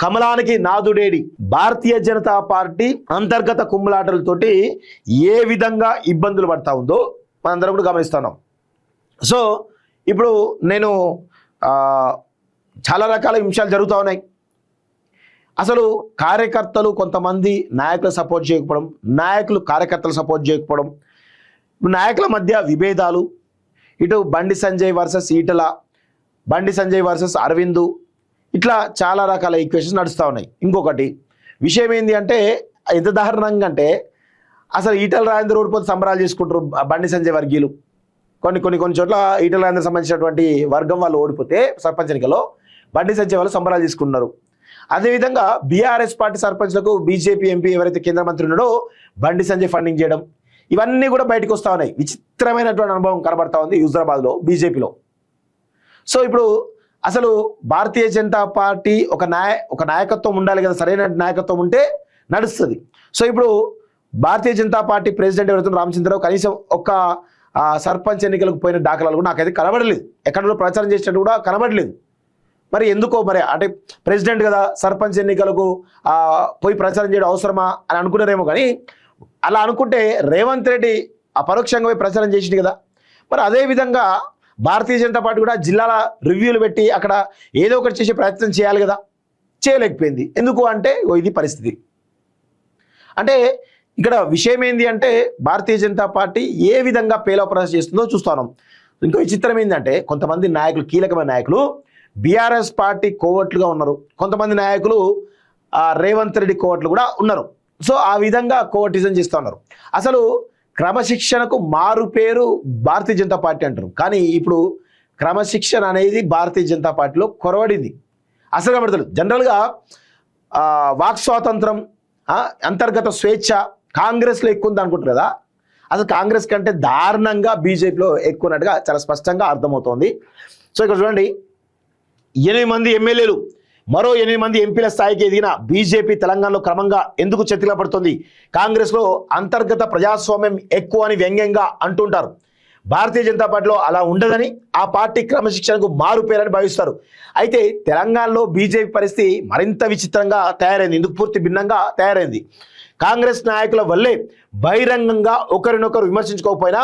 కమలానికి నాదుడేడి. Bharatiya Janata party అంతర్గత కుమ్ములాటలతోటి ఏ విధంగా ఇబ్బందులు పడతా ఉందో మనందరం కూడా గమనిస్తున్నాం. సో ఇప్పుడు నేను చాలా రకాల విషయాలు జరుగుతూ ఉన్నాయి. అసలు కార్యకర్తలు కొంతమంది నాయకులు సపోర్ట్ చేయకపోవడం, నాయకులు కార్యకర్తలు సపోర్ట్ చేయకపోవడం, నాయకుల మధ్య విభేదాలు, ఇటు బండి సంజయ్ వర్సెస్ ఈటల, బండి సంజయ్ వర్సెస్ అరవింద్, ఇట్లా చాలా రకాల ఈక్వేషన్స్ నడుస్తూ ఉన్నాయి. ఇంకొకటి విషయం ఏంటి అంటే ఎంత దారుణంగా అంటే అసలు ఈటల రాజేందర్ ఓడిపోతే సంబరాలు చేసుకుంటారు బండి సంజయ్ వర్గీయులు. కొన్ని చోట్ల ఈటల రాజేందర్ సంబంధించినటువంటి వర్గం వాళ్ళు ఓడిపోతే సర్పంచ్ ఎన్నికలో బండి సంజయ్ వాళ్ళు సంబరాలు చేసుకుంటున్నారు. అదేవిధంగా బీఆర్ఎస్ పార్టీ సర్పంచ్లకు బీజేపీ ఎంపీ ఎవరైతే కేంద్ర మంత్రి ఉన్నాడో బండి సంజయ్ ఫండింగ్ చేయడం, ఇవన్నీ కూడా బయటకు వస్తూ ఉన్నాయి. విచిత్రమైనటువంటి అనుభవం కనబడతా ఉంది హుజూరాబాద్లో బీజేపీలో. సో ఇప్పుడు అసలు భారతీయ జనతా పార్టీ ఒక నాయకత్వం ఉండాలి కదా, సరైన నాయకత్వం ఉంటే నడుస్తుంది. సో ఇప్పుడు భారతీయ జనతా పార్టీ ప్రెసిడెంట్ ఎవరైతే రామచంద్రరావు కనీసం ఒక సర్పంచ్ ఎన్నికలకు పోయిన దాఖలాలు కూడా నాకైతే కనబడలేదు, ఎక్కడ ప్రచారం చేసినట్టు కూడా కనబడలేదు. మరి ఎందుకో మరి అంటే ప్రెసిడెంట్ కదా సర్పంచ్ ఎన్నికలకు పోయి ప్రచారం చేయడం అవసరమా అని అనుకున్నారేమో, కానీ అలా అనుకుంటే రేవంత్ రెడ్డి పరోక్షంగా పోయి ప్రచారం చేసింది కదా. మరి అదేవిధంగా భారతీయ జనతా పార్టీ కూడా జిల్లాల రివ్యూలు పెట్టి అక్కడ ఏదో ఒకటి చేసే ప్రయత్నం చేయాలి కదా, చేయలేకపోయింది. ఎందుకు అంటే ఇది పరిస్థితి. అంటే ఇక్కడ విషయం ఏంది అంటే భారతీయ జనతా పార్టీ ఏ విధంగా పేలవప్రదర్శన చేస్తుందో చూస్తున్నాం. ఇంకో విచిత్రం ఏంటంటే కొంతమంది నాయకులు, కీలకమైన నాయకులు బీఆర్ఎస్ పార్టీ కోవట్లుగా ఉన్నారు, కొంతమంది నాయకులు రేవంత్ రెడ్డి కోవట్లు కూడా ఉన్నారు. సో ఆ విధంగా కోవటిజం చేస్తూ ఉన్నారు. అసలు క్రమశిక్షణకు మారు పేరు భారతీయ జనతా పార్టీ అంటారు, కానీ ఇప్పుడు క్రమశిక్షణ అనేది భారతీయ జనతా పార్టీలో కొరవడింది. అసలు కనబడతాడు. జనరల్గా వాక్ స్వాతంత్రం, అంతర్గత స్వేచ్ఛ కాంగ్రెస్లో ఎక్కువ ఉంది అనుకుంటారు కదా, అసలు కాంగ్రెస్ కంటే దారుణంగా బీజేపీలో ఎక్కువ ఉన్నట్టుగా చాలా స్పష్టంగా అర్థమవుతోంది. సో ఇక్కడ చూడండి, 8 మంది ఎమ్మెల్యేలు, మరో 8 మంది ఎంపీల స్థాయికి ఎదిగిన బీజేపీ తెలంగాణలో క్రమంగా ఎందుకు చతికిల పడుతుంది? కాంగ్రెస్లో అంతర్గత ప్రజాస్వామ్యం ఎక్కువ అని వ్యంగ్యంగా అంటుంటారు. భారతీయ జనతా పార్టీలో అలా ఉండదని, ఆ పార్టీ క్రమశిక్షణకు మారు పేరని భావిస్తారు. అయితే తెలంగాణలో బీజేపీ పరిస్థితి మరింత విచిత్రంగా తయారైంది. ఇందుకు పూర్తి భిన్నంగా తయారైంది. కాంగ్రెస్ నాయకుల వల్లే బహిరంగంగా ఒకరినొకరు విమర్శించుకోకపోయినా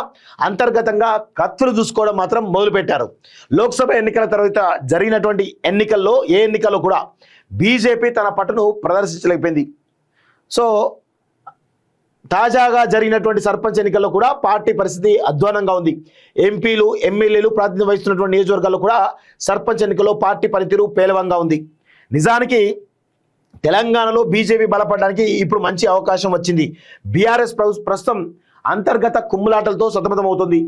అంతర్గతంగా కత్తులు చూసుకోవడం మాత్రం మొదలుపెట్టారు. లోక్సభ ఎన్నికల తర్వాత జరిగినటువంటి ఎన్నికల్లో ఏ ఎన్నికల్లో కూడా బీజేపీ తన పట్టును ప్రదర్శించలేకపోయింది. సో తాజాగా జరిగినటువంటి సర్పంచ్ ఎన్నికల్లో కూడా పార్టీ పరిస్థితి అధ్వానంగా ఉంది. ఎంపీలు, ఎమ్మెల్యేలు ప్రాతినిధ్యం వహిస్తున్నటువంటి నియోజకవర్గాల్లో కూడా సర్పంచ్ ఎన్నికల్లో పార్టీ పనితీరు పేలవంగా ఉంది. నిజానికి తెలంగాణలో బీజేపీ బలపడడానికి ఇప్పుడు మంచి అవకాశం వచ్చింది. బీఆర్ఎస్ ప్రస్తుతం అంతర్గత కుమ్ములాటలతో సతమతమవుతుంది.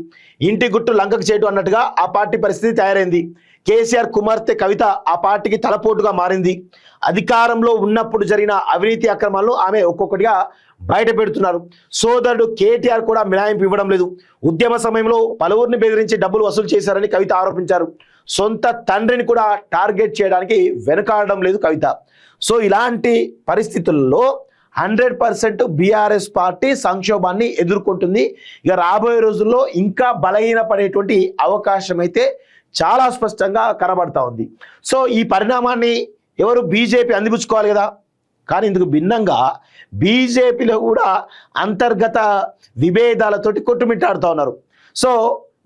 ఇంటి గుట్టు లంకకు చేయటం అన్నట్టుగా ఆ పార్టీ పరిస్థితి తయారైంది. కేసీఆర్ కుమార్తె కవిత ఆ పార్టీకి తలపోటుగా మారింది. అధికారంలో ఉన్నప్పుడు జరిగిన అవినీతి అక్రమాలను ఆమె ఒక్కొక్కటిగా బయట పెడుతున్నారు. సోదరుడు కేటీఆర్ కూడా మినహాయింపు ఇవ్వడం లేదు. ఉద్యమ సమయంలో పలువురిని బెదిరించి డబ్బులు వసూలు చేశారని కవిత ఆరోపించారు. సొంత తండ్రిని కూడా టార్గెట్ చేయడానికి వెనకాడడం లేదు కవిత. సో ఇలాంటి పరిస్థితుల్లో 100% బీఆర్ఎస్ పార్టీ సంక్షోభాన్ని ఎదుర్కొంటుంది. ఇక రాబోయే రోజుల్లో ఇంకా బలహీనపడేటువంటి అవకాశం అయితే చాలా స్పష్టంగా కనబడతా ఉంది. సో ఈ పరిణామాన్ని ఎవరు బీజేపీ అందిపుచ్చుకోవాలి కదా, కానీ ఇందుకు భిన్నంగా బీజేపీలో కూడా అంతర్గత విభేదాలతోటి కొట్టుమిట్టాడుతూ ఉన్నారు. సో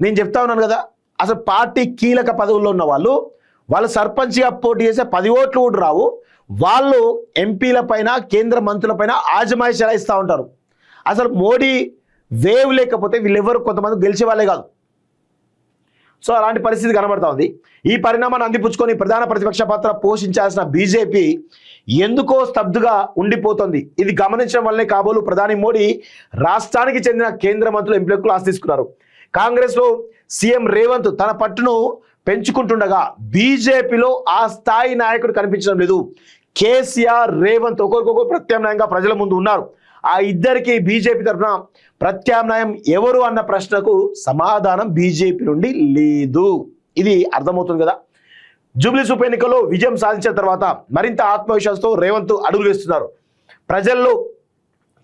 నేను చెప్తా ఉన్నాను కదా, అసలు పార్టీ కీలక పదవుల్లో ఉన్న వాళ్ళు సర్పంచ్గా పోటీ చేసే 10 ఓట్లు కూడా రావు. వాళ్ళు ఎంపీల పైన, కేంద్ర మంత్రుల పైన ఆజమాయిషి చెలాయిస్తూ ఉంటారు. అసలు మోడీ వేవ్ లేకపోతే వీళ్ళెవరు కొంతమంది గెలిచే వాళ్ళే కాదు. సో అలాంటి పరిస్థితి కనబడతా ఉంది. ఈ పరిణామాన్ని అందిపుచ్చుకొని ప్రధాన ప్రతిపక్ష పాత్ర పోషించాల్సిన బీజేపీ ఎందుకో స్తబ్దుగా ఉండిపోతుంది. ఇది గమనించడం వల్లే కాబోలు ప్రధాని మోడీ రాష్ట్రానికి చెందిన కేంద్ర మంత్రులు, ఎంపీలకు క్లాస్ తీసుకున్నారు. కాంగ్రెస్లో సీఎం రేవంత్ తన పట్టును పెంచుకుంటుండగా బీజేపీలో ఆ స్థాయి నాయకుడు కనిపించడం లేదు. కేసీఆర్, రేవంత్ ఒకరికొకరు ప్రత్యామ్నాయంగా ప్రజల ముందు ఉన్నారు. ఆ ఇద్దరికి బీజేపీ తరఫున ప్రత్యామ్నాయం ఎవరు అన్న ప్రశ్నకు సమాధానం బీజేపీ నుండి లేదు. ఇది అర్థమవుతుంది కదా. జూబ్లీస్ ఉప ఎన్నికల్లో విజయం సాధించిన తర్వాత మరింత ఆత్మవిశ్వాసంతో రేవంత్ అడుగులు వేస్తున్నారు. ప్రజల్లో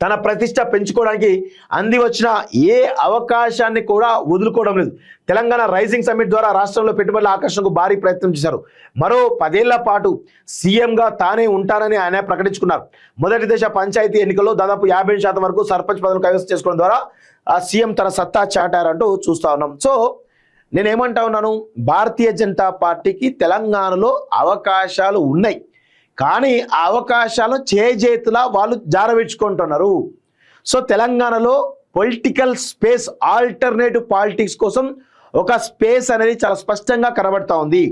తన ప్రతిష్ట పెంచుకోవడానికి అంది వచ్చిన ఏ అవకాశాన్ని కూడా వదులుకోవడం లేదు. తెలంగాణ రైజింగ్ సమ్మిట్ ద్వారా రాష్ట్రంలో పెట్టుబడుల ఆకర్షణకు భారీ ప్రయత్నం చేశారు. మరో 10 ఏళ్ల పాటు సీఎంగా తానే ఉంటానని ఆయన ప్రకటించుకున్నారు. మొదటి దశ పంచాయతీ ఎన్నికల్లో దాదాపు 50% వరకు సర్పంచ్ పదవులు కైవసం చేసుకోవడం ద్వారా ఆ సీఎం తన సత్తా చాటారంటూ చూస్తా ఉన్నాం. సో నేనేమంటా ఉన్నాను, భారతీయ జనతా పార్టీకి తెలంగాణలో అవకాశాలు ఉన్నాయి, కానీ ఆ అవకాశాలు చేజేతులా వాళ్ళు జారవిడ్చుకుంటున్నారు. సో తెలంగాణలో పొలిటికల్ స్పేస్, ఆల్టర్నేటివ్ పాలిటిక్స్ కోసం ఒక స్పేస్ అనేది చాలా స్పష్టంగా కనబడతా ఉంది.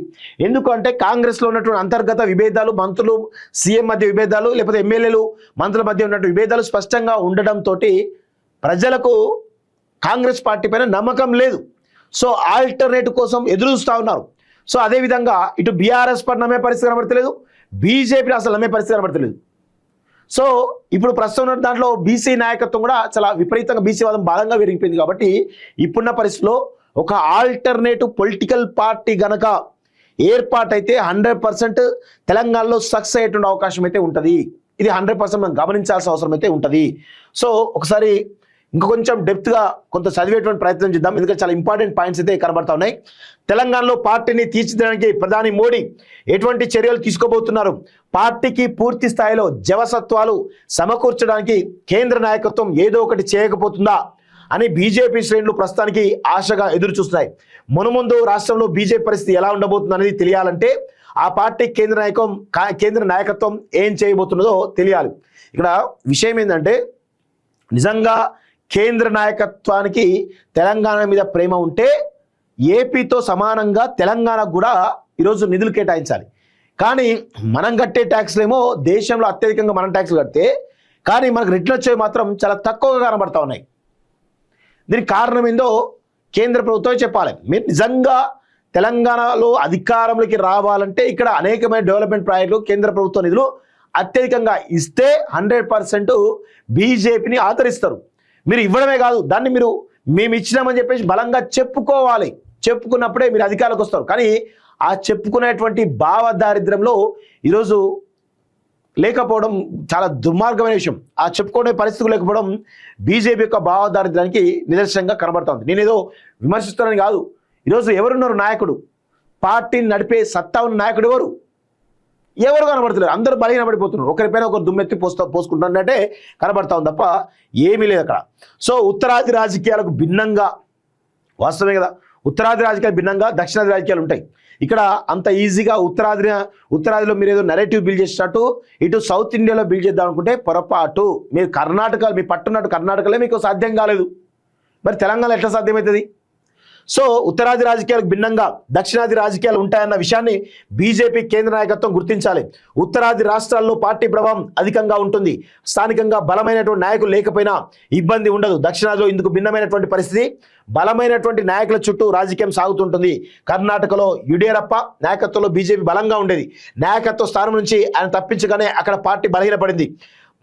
ఎందుకంటే కాంగ్రెస్లో ఉన్నటువంటి అంతర్గత విభేదాలు, మంత్రులు సీఎం మధ్య విభేదాలు, లేకపోతే ఎమ్మెల్యేలు మంత్రుల మధ్య ఉన్నటువంటి విభేదాలు స్పష్టంగా ఉండడంతో ప్రజలకు కాంగ్రెస్ పార్టీ పైన నమ్మకం లేదు. సో ఆల్టర్నేటివ్ కోసం ఎదురు చూస్తూ ఉన్నారు. సో అదేవిధంగా ఇటు బీఆర్ఎస్ పట్ల నమ్మే పరిస్థితి కనబడతలేదు, బీజేపీ అసలు నమ్మే పరిస్థితి కనబడతలేదు. సో ఇప్పుడు ప్రస్తుతం ఉన్న దాంట్లో బీసీ నాయకత్వం కూడా చాలా విపరీతంగా బీసీ వాదం బలంగా విరిగిపోయింది. కాబట్టి ఇప్పుడున్న పరిస్థితిలో ఒక ఆల్టర్నేటివ్ పొలిటికల్ పార్టీ గనక ఏర్పాటైతే 100% తెలంగాణలో సక్సెస్ అయ్యేటువంటి అవకాశం అయితే ఉంటుంది. ఇది 100% మనం గమనించాల్సిన అవసరం అయితే ఉంటుంది. సో ఒకసారి ఇంకా కొంచెం డెప్త్గా కొంత చదివేటువంటి ప్రయత్నం చేద్దాం, ఎందుకంటే చాలా ఇంపార్టెంట్ పాయింట్స్ అయితే కనబడతా ఉన్నాయి. తెలంగాణలో పార్టీని తీర్చిదిద్దడానికి ప్రధాని మోడీ ఎటువంటి చర్యలు తీసుకోబోతున్నారు? పార్టీకి పూర్తి స్థాయిలో జవసత్వాలు సమకూర్చడానికి కేంద్ర నాయకత్వం ఏదో ఒకటి చేయకపోతుందా అని బీజేపీ శ్రేణులు ప్రస్తుతానికి ఆశగా ఎదురు చూస్తున్నాయి. మునుముందు రాష్ట్రంలో బీజేపీ పరిస్థితి ఎలా ఉండబోతుంది అనేది తెలియాలంటే ఆ పార్టీ కేంద్ర నాయకత్వం ఏం చేయబోతున్నదో తెలియాలి. ఇక్కడ విషయం ఏంటంటే, నిజంగా కేంద్ర నాయకత్వానికి తెలంగాణ మీద ప్రేమ ఉంటే ఏపీతో సమానంగా తెలంగాణకు కూడా ఈరోజు నిధులు కేటాయించాలి. కానీ మనం కట్టే ట్యాక్స్లేమో దేశంలో అత్యధికంగా మనం ట్యాక్స్లు కడితే, కానీ మనకు రిటర్న్ వచ్చేవి మాత్రం చాలా తక్కువగా కనబడతా ఉన్నాయి. దీనికి కారణం ఏందో కేంద్ర ప్రభుత్వమే చెప్పాలి. మీరు నిజంగా తెలంగాణలో అధికారంలోకి రావాలంటే ఇక్కడ అనేకమైన డెవలప్మెంట్ ప్రాజెక్టులు కేంద్ర ప్రభుత్వ నిధులు అత్యధికంగా ఇస్తే 100% బీజేపీని ఆదరిస్తారు. మీరు ఇవ్వడమే కాదు, దాన్ని మేము ఇచ్చినామని చెప్పేసి బలంగా చెప్పుకోవాలి. చెప్పుకున్నప్పుడే మీరు అధికారులకు వస్తారు. కానీ ఆ చెప్పుకునేటువంటి భావదారిద్ర్యంలో ఈరోజు లేకపోవడం చాలా దుర్మార్గమైన విషయం. ఆ చెప్పుకునే పరిస్థితులు లేకపోవడం బీజేపీ యొక్క భావదారిద్ర్యానికి నిదర్శనంగా కనబడుతుంది. నేనేదో విమర్శిస్తానని కాదు. ఈరోజు ఎవరున్నారు నాయకుడు? పార్టీని నడిపే సత్తా ఉన్న నాయకుడు ఎవరు కనబడతలేరు. అందరూ బలహీన పడిపోతున్నారు. ఒకరిపైన ఒకరు దుమ్మెత్తి పోసుకుంటున్నట్టే కనబడతా ఉంది తప్ప ఏమీ లేదు అక్కడ. సో ఉత్తరాది రాజకీయాలకు భిన్నంగా, వాస్తవమే కదా, ఉత్తరాది రాజకీయాలు భిన్నంగా దక్షిణాది రాజకీయాలు ఉంటాయి. ఇక్కడ అంత ఈజీగా ఉత్తరాదిలో మీరు ఏదో నెరేటివ్ బిల్డ్ చేసినట్టు ఇటు సౌత్ ఇండియాలో బిల్డ్ చేద్దాం అనుకుంటే పొరపాటు. మీరు మీ పట్టున్నట్టు కర్ణాటకలో మీకు సాధ్యం కాలేదు, మరి తెలంగాణ ఎట్లా సాధ్యమవుతుంది? సో ఉత్తరాది రాజకీయాలకు భిన్నంగా దక్షిణాది రాజకీయాలు ఉంటాయన్న విషయాన్ని బీజేపీ కేంద్ర నాయకత్వం గుర్తించాలి. ఉత్తరాది రాష్ట్రాల్లో పార్టీ ప్రభావం అధికంగా ఉంటుంది. స్థానికంగా బలమైనటువంటి నాయకులు లేకపోయినా ఇబ్బంది ఉండదు. దక్షిణాదిలో ఇందుకు భిన్నమైనటువంటి పరిస్థితి. బలమైనటువంటి నాయకుల చుట్టూ రాజకీయం సాగుతుంటుంది. కర్ణాటకలో యడియూరప్ప నాయకత్వంలో బీజేపీ బలంగా ఉండేది. నాయకత్వ స్థానం నుంచి ఆయన తప్పించగానే అక్కడ పార్టీ బలహీనపడింది.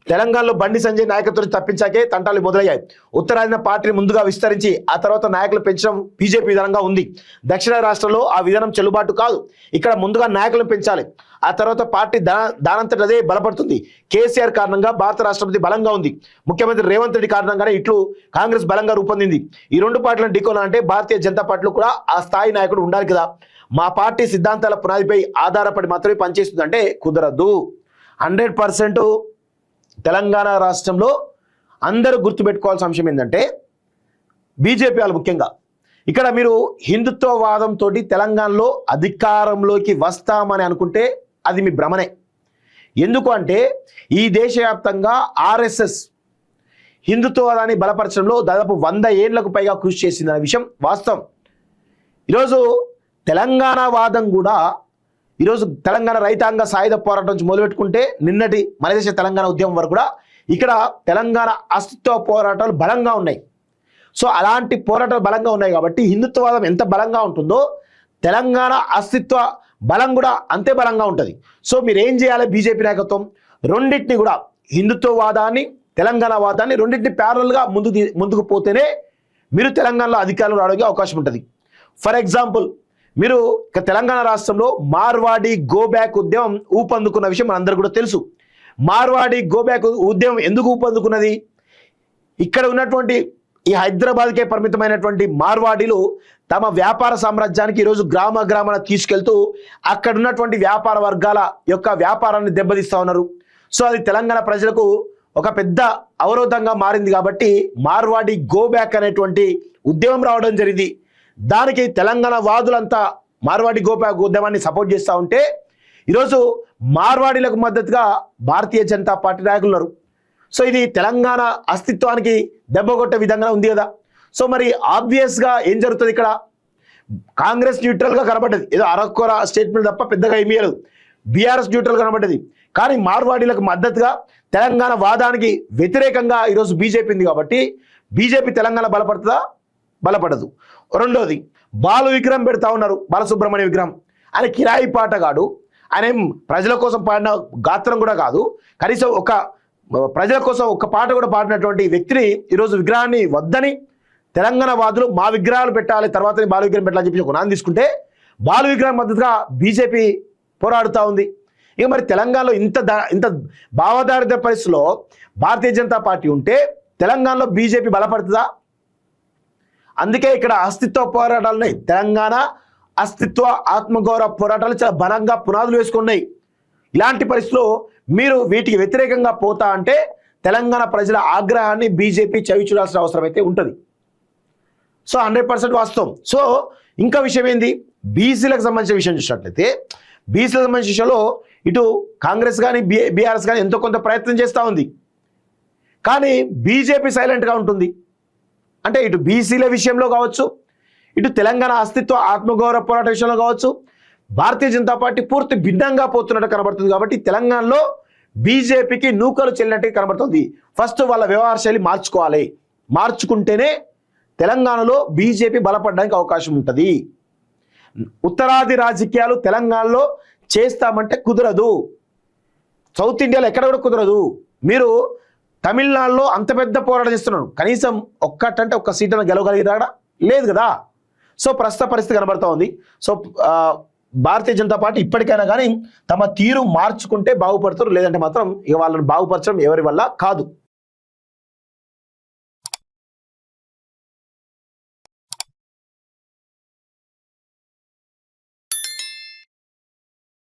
తెలంగాణలో బండి సంజయ్ నాయకత్వం తప్పించాకే తంటాలు మొదలయ్యాయి. ఉత్తరాదిన పార్టీని ముందుగా విస్తరించి ఆ తర్వాత నాయకులు పెంచడం బీజేపీ విధానంగా ఉంది. దక్షిణ రాష్ట్రంలో ఆ విధానం చెల్లుబాటు కాదు. ఇక్కడ ముందుగా నాయకులను పెంచాలి, ఆ తర్వాత పార్టీ దానంతట అదే బలపడుతుంది. కేసీఆర్ కారణంగా భారత రాష్ట్రపతి బలంగా ఉంది. ముఖ్యమంత్రి రేవంత్ రెడ్డి కారణంగానే ఇట్లు కాంగ్రెస్ బలంగా రూపొందింది. ఈ రెండు పార్టీలను ఢీకొనాలంటే భారతీయ జనతా పార్టీలో కూడా ఆ స్థాయి నాయకుడు ఉండాలి కదా. మా పార్టీ సిద్ధాంతాల పునాదిపై ఆధారపడి మాత్రమే పనిచేస్తుంది అంటే కుదరదు. 100% తెలంగాణ రాష్ట్రంలో అందరూ గుర్తుపెట్టుకోవాల్సిన అంశం ఏంటంటే, బీజేపీ వాళ్ళు ముఖ్యంగా ఇక్కడ మీరు హిందుత్వవాదంతో తెలంగాణలో అధికారంలోకి వస్తామని అనుకుంటే అది మీ భ్రమనే. ఎందుకు అంటే ఈ దేశవ్యాప్తంగా ఆర్ఎస్ఎస్ హిందుత్వవాదాన్ని బలపరచడంలో దాదాపు 100 ఏళ్లకు పైగా కృషి చేసిందనే విషయం వాస్తవం. ఈరోజు తెలంగాణ వాదం కూడా, ఈరోజు తెలంగాణ రైతాంగ సాయుధ పోరాటం నుంచి మొదలుపెట్టుకుంటే నిన్నటి మనదేశ తెలంగాణ ఉద్యమం వరకు కూడా ఇక్కడ తెలంగాణ అస్తిత్వ పోరాటాలు బలంగా ఉన్నాయి. సో అలాంటి పోరాటాలు బలంగా ఉన్నాయి కాబట్టి హిందుత్వవాదం ఎంత బలంగా ఉంటుందో తెలంగాణ అస్తిత్వ బలం కూడా అంతే బలంగా ఉంటుంది. సో మీరు ఏం చేయాలి? బీజేపీ నాయకత్వం రెండింటిని కూడా, హిందుత్వవాదాన్ని తెలంగాణ వాదాన్ని రెండింటిని ప్యారల్గా ముందుకు పోతేనే మీరు తెలంగాణలో అధికారంలో రావడానికి అవకాశం ఉంటుంది. ఫర్ ఎగ్జాంపుల్, మీరు తెలంగాణ రాష్ట్రంలో మార్వాడి గోబ్యాక్ ఉద్యమం ఊపందుకున్న విషయం మనందరూ కూడా తెలుసు. మార్వాడి గోబ్యాక్ ఉద్యమం ఎందుకు ఊపందుకున్నది? ఇక్కడ ఉన్నటువంటి ఈ హైదరాబాద్కే పరిమితమైనటువంటి మార్వాడీలు తమ వ్యాపార సామ్రాజ్యానికి ఈరోజు గ్రామ గ్రామాన తీసుకెళ్తూ అక్కడ ఉన్నటువంటి వ్యాపార వర్గాల యొక్క వ్యాపారాన్ని దెబ్బతీస్తూ ఉన్నారు. సో అది తెలంగాణ ప్రజలకు ఒక పెద్ద అవరోధంగా మారింది. కాబట్టి మార్వాడి గో బ్యాక్ అనేటువంటి ఉద్యమం రావడం జరిగింది. దానికి తెలంగాణ వాదులంతా మార్వాడి గో బ్యాక్ ఉద్యమాన్ని సపోర్ట్ చేస్తూ ఉంటే ఈరోజు మార్వాడీలకు మద్దతుగా భారతీయ జనతా పార్టీ నాయకులు ఉన్నారు. సో ఇది తెలంగాణ అస్తిత్వానికి దెబ్బ కొట్టే విధంగా ఉంది కదా. సో మరి ఆబ్వియస్గా ఏం జరుగుతుంది ఇక్కడ? కాంగ్రెస్ న్యూట్రల్గా కనబడ్డది, ఏదో అరకొర స్టేట్మెంట్ తప్ప పెద్దగా ఏమీ లేదు. బీఆర్ఎస్ న్యూట్రల్ కనబడ్డది. కానీ మార్వాడీలకు మద్దతుగా తెలంగాణ వాదానికి వ్యతిరేకంగా ఈరోజు బీజేపీ ఉంది. కాబట్టి బీజేపీ తెలంగాణ బలపడుతుందా? బలపడదు. రెండోది, బాలు విగ్రహం పెడతా ఉన్నారు, బాలసుబ్రహ్మణ్య విగ్రహం. ఆయన కిరాయి పాటగాడు, ఆయన ఏం ప్రజల కోసం పాడిన గాత్రం కూడా కాదు. కనీసం ఒక ప్రజల కోసం ఒక్క పాట కూడా పాడినటువంటి వ్యక్తిని ఈరోజు విగ్రహాన్ని వద్దని తెలంగాణ వాదులు మా విగ్రహాలు పెట్టాలి, తర్వాత బాలు విగ్రహం పెట్టాలని చెప్పి ఒక నాన్న తీసుకుంటే బాలు విగ్రహం మద్దతుగా బీజేపీ పోరాడుతూ ఉంది. ఇక మరి తెలంగాణలో ఇంత భావదారిద్ర పరిస్థితిలో భారతీయ జనతా పార్టీ ఉంటే తెలంగాణలో బీజేపీ బలపడుతుందా? అందుకే ఇక్కడ అస్తిత్వ పోరాటాలున్నాయి. తెలంగాణ అస్తిత్వ ఆత్మగౌరవ పోరాటాలు చాలా బలంగా పునాదులు వేసుకున్నాయి. ఇలాంటి పరిస్థితుల్లో మీరు వీటికి వ్యతిరేకంగా పోతా అంటే తెలంగాణ ప్రజల ఆగ్రహాన్ని బీజేపీ చవి చూడాల్సిన అవసరం అయితే ఉంటుంది. సో 100% వాస్తవం. సో ఇంకా విషయం ఏంది, బీసీలకు సంబంధించిన విషయం చూసినట్లయితే బీసీలకు సంబంధించిన విషయంలో ఇటు కాంగ్రెస్ కానీ బీఆర్ఎస్ కానీ ఎంతో కొంత ప్రయత్నం చేస్తూ ఉంది. కానీ బీజేపీ సైలెంట్గా ఉంటుంది. అంటే ఇటు బీసీల విషయంలో కావచ్చు, ఇటు తెలంగాణ అస్తిత్వ ఆత్మగౌరవ పోరాట విషయంలో కావచ్చు, భారతీయ జనతా పార్టీ పూర్తి భిన్నంగా పోతున్నట్టు కనబడుతుంది. కాబట్టి తెలంగాణలో బీజేపీకి నూకలు చెల్లినట్టు కనబడుతుంది. ఫస్ట్ వాళ్ళ వ్యవహార శైలి మార్చుకోవాలి. మార్చుకుంటేనే తెలంగాణలో బీజేపీ బలపడడానికి అవకాశం ఉంటుంది. ఉత్తరాది రాజకీయాలు తెలంగాణలో చేస్తామంటే కుదరదు. సౌత్ ఇండియాలో ఎక్కడ కూడా కుదరదు. మీరు తమిళనాడులో అంత పెద్ద పోరాటం చేస్తున్నారు, కనీసం ఒక్కటంటే ఒక్క సీటును గెలవగలిగిరా? లేదు కదా. సో ప్రస్తుత పరిస్థితి కనబడతా ఉంది. సో భారతీయ జనతా పార్టీ ఇప్పటికైనా కానీ తమ తీరు మార్చుకుంటే బాగుపడతారు, లేదంటే మాత్రం ఇక వాళ్ళని బాగుపరచడం ఎవరి వల్ల కాదు.